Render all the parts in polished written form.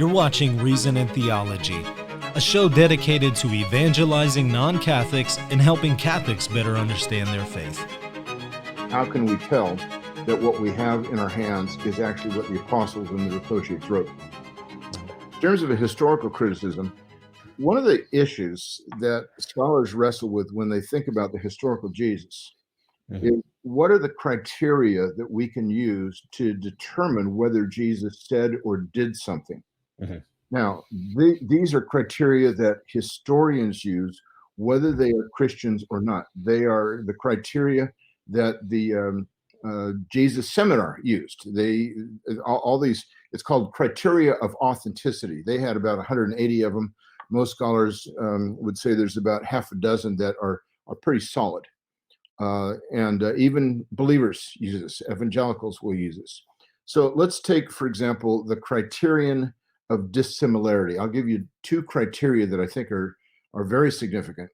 You're watching Reason and Theology, a show dedicated to evangelizing non-Catholics and helping Catholics better understand their faith. How can we tell that what we have in our hands is actually what the apostles and the associates wrote? In terms of a historical criticism, one of the issues that scholars wrestle with when they think about the historical Jesus is what are the criteria that we can use to determine whether Jesus said or did something? Now, these are criteria that historians use, whether they are Christians or not. They are the criteria that the Jesus Seminar used. All these, it's called criteria of authenticity. They had about 180 of them. Most scholars would say there's about half a dozen that are pretty solid. And even believers use this. Evangelicals will use this. So let's take, for example, the criterion of dissimilarity. I'll give you two criteria that I think are very significant.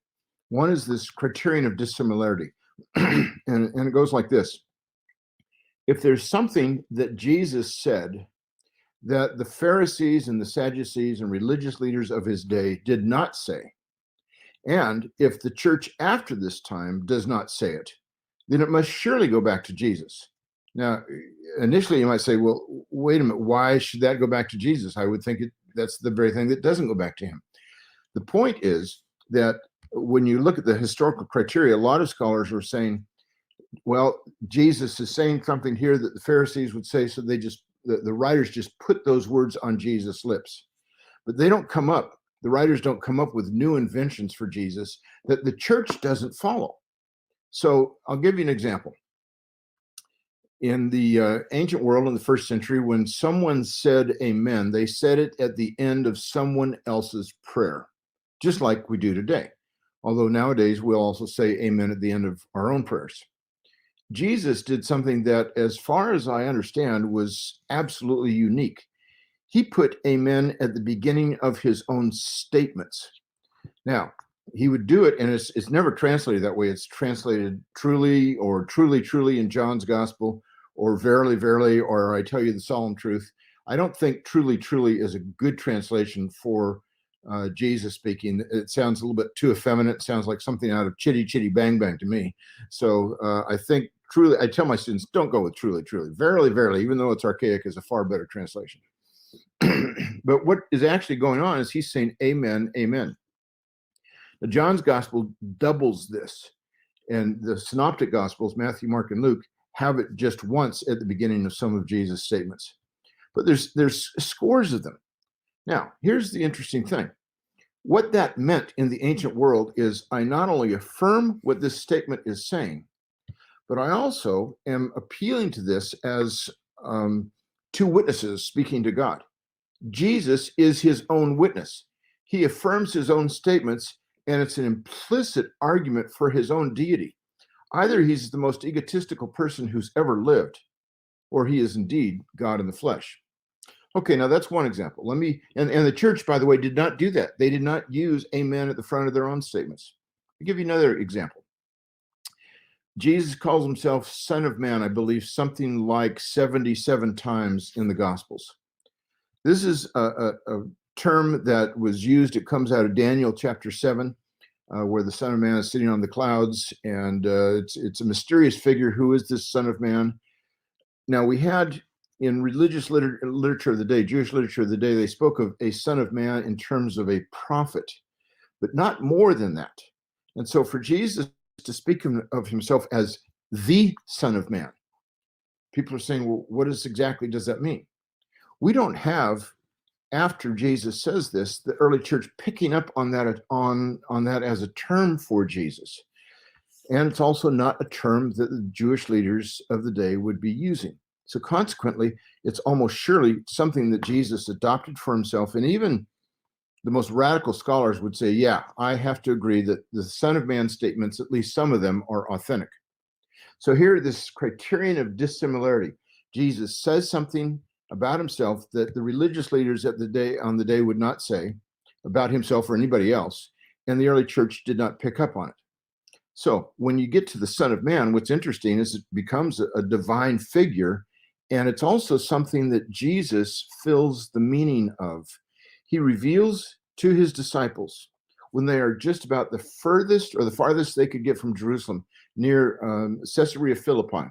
One is this criterion of dissimilarity. and it goes like this. If there's something that Jesus said that the Pharisees and the Sadducees and religious leaders of his day did not say, and if the church after this time does not say it, then it must surely go back to Jesus. Now, initially you might say, well, wait a minute, why should that go back to Jesus? I would think that's the very thing that doesn't go back to him. The point is that when you look at the historical criteria, a lot of scholars were saying, well, Jesus is saying something here that the Pharisees would say, so they just, the writers just put those words on Jesus' lips. But they don't come up, the writers don't come up with new inventions for Jesus that the church doesn't follow. So I'll give you an example. In the ancient world in the first century, when someone said amen, they said it at the end of someone else's prayer, just like we do today. Although nowadays we'll also say amen at the end of our own prayers. Jesus did something that, as far as I understand, was absolutely unique. He put amen at the beginning of his own statements. Now, he would do it, and it's never translated that way. It's translated truly or truly, truly in John's gospel, or verily, verily, or I tell you the solemn truth. I don't think truly, truly is a good translation for Jesus speaking. It sounds a little bit too effeminate. It sounds like something out of Chitty Chitty Bang Bang to me. So I think truly, I tell my students, don't go with truly, truly. Verily, verily, even though it's archaic, is a far better translation. But what is actually going on is he's saying amen, amen. Now, John's gospel doubles this, and the synoptic gospels, Matthew, Mark, and Luke, have it just once at the beginning of some of Jesus' statements. But there's scores of them. Now, here's the interesting thing. What that meant in the ancient world is I not only affirm what this statement is saying, but I also am appealing to this as two witnesses speaking to God. Jesus is his own witness. He affirms his own statements, and it's an implicit argument for his own deity. Either he's the most egotistical person who's ever lived, or he is indeed God in the flesh. Okay, now that's one example. And the church, by the way, did not do that. They did not use amen at the front of their own statements. I'll give you another example. Jesus calls himself Son of Man, I believe, something like 77 times in the Gospels. This is a term that was used. It comes out of Daniel chapter 7, where the Son of Man is sitting on the clouds, and it's a mysterious figure. Who is this Son of Man? Now, we had in religious literature of the day, Jewish literature of the day, they spoke of a Son of Man in terms of a prophet, but not more than that. And so for Jesus to speak of himself as the Son of Man, people are saying, well, what exactly does that mean? We don't have, after Jesus says this, the early church picking up on that as a term for Jesus. And it's also not a term that the Jewish leaders of the day would be using. So consequently, it's almost surely something that Jesus adopted for himself. And even the most radical scholars would say, yeah, I have to agree that the Son of Man statements, at least some of them, are authentic. So here, this criterion of dissimilarity. Jesus says something about himself that the religious leaders on the day would not say about himself or anybody else, and the early church did not pick up on it. So when you get to the Son of Man, what's interesting is it becomes a divine figure And it's also something that Jesus fills the meaning of. He reveals to his disciples when they are just about the furthest or the farthest they could get from Jerusalem, near Caesarea Philippi.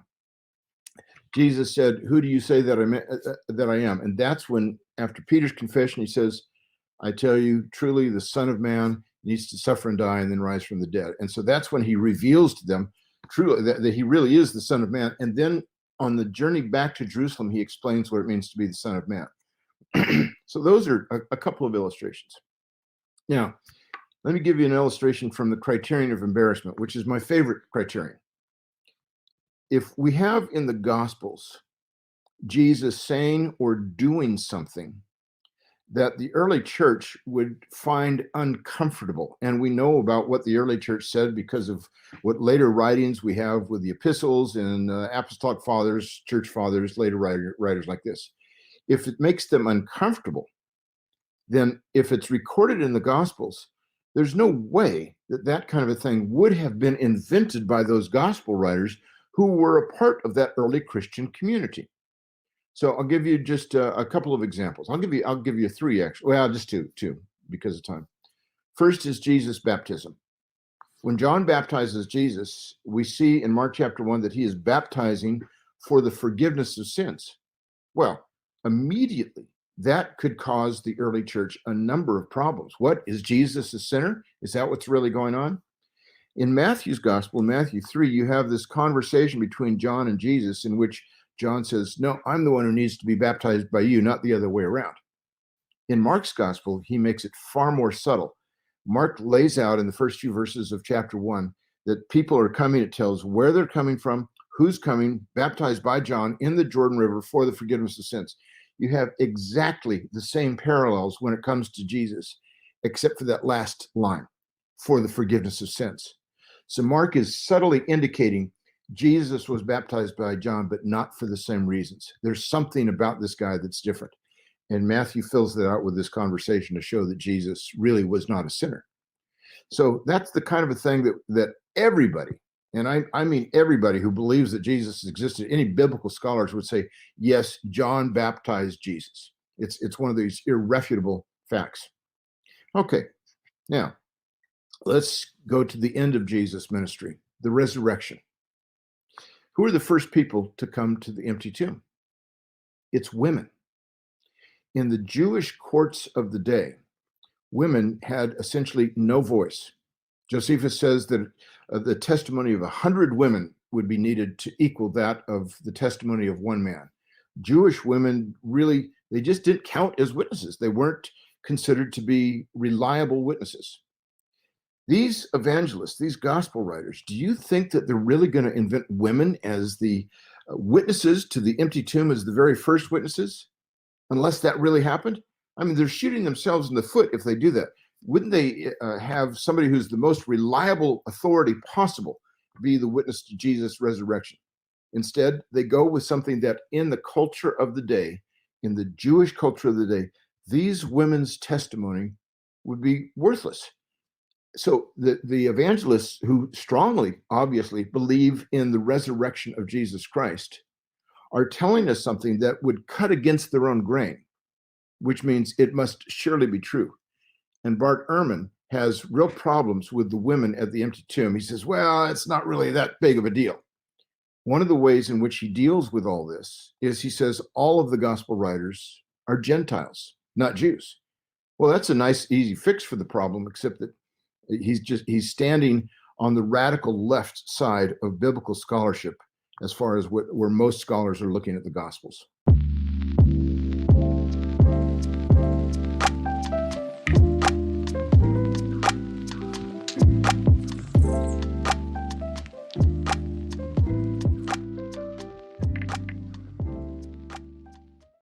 Jesus said, "Who do you say that I am?" And that's when, after Peter's confession, he says, "I tell you, truly, the Son of Man needs to suffer and die and then rise from the dead." And so that's when he reveals to them truly that he really is the Son of Man. And then on the journey back to Jerusalem, he explains what it means to be the Son of Man. So those are a couple of illustrations. Now, let me give you an illustration from the Criterion of embarrassment, which is my favorite criterion. If we have in the Gospels Jesus saying or doing something that the early church would find uncomfortable, and we know about what the early church said because of what later writings we have with the epistles and apostolic fathers, church fathers, later writers like this. If it makes them uncomfortable, then if it's recorded in the Gospels, there's no way that that kind of a thing would have been invented by those gospel writers who were a part of that early Christian community. So I'll give you just a couple of examples. I'll give you three, actually. Well, just two because of time. First is Jesus' baptism. When John baptizes Jesus, we see in Mark chapter 1 that he is baptizing for the forgiveness of sins. Well, immediately that could cause the early church a number of problems. What, is Jesus a sinner? Is that what's really going on? In Matthew's gospel, in Matthew 3, you have this conversation between John and Jesus in which John says, "No, I'm the one who needs to be baptized by you, not the other way around." In Mark's gospel, he makes it far more subtle. Mark lays out in the first few verses of chapter 1 that people are coming. It tells where they're coming from, who's coming, baptized by John in the Jordan River for the forgiveness of sins. You have exactly the same parallels when it comes to Jesus, except for that last line, for the forgiveness of sins. So Mark is subtly indicating Jesus was baptized by John, but not for the same reasons. There's something about this guy that's different. And Matthew fills that out with this conversation to show that Jesus really was not a sinner. So that's the kind of a thing that everybody, and I mean everybody who believes that Jesus existed, any biblical scholars would say, yes, John baptized Jesus. It's one of these irrefutable facts. Okay, now let's go to the end of Jesus' ministry, the resurrection. Who are the first people to come to the empty tomb? It's women. In the Jewish courts of the day, women had essentially no voice. Josephus says that the testimony of 100 women would be needed to equal that of the testimony of one man. Jewish women really, they just didn't count as witnesses. They weren't considered to be reliable witnesses. These evangelists, these gospel writers, do you think that they're really going to invent women as the witnesses to the empty tomb, as the very first witnesses? Unless that really happened? I mean, they're shooting themselves in the foot if they do that. Wouldn't they have somebody who's the most reliable authority possible be the witness to Jesus' resurrection? Instead, they go with something that in the culture of the day, in the Jewish culture of the day, these women's testimony would be worthless. So the evangelists who strongly, obviously, believe in the resurrection of Jesus Christ are telling us something that would cut against their own grain, which means it must surely be true. And Bart Ehrman has real problems with the women at the empty tomb. He says, well, it's not really that big of a deal. One of the ways in which he deals with all this is he says all of the gospel writers are Gentiles, not Jews. Well, that's a nice, easy fix for the problem, except that he's standing on the radical left side of biblical scholarship as far as where most scholars are looking at the Gospels.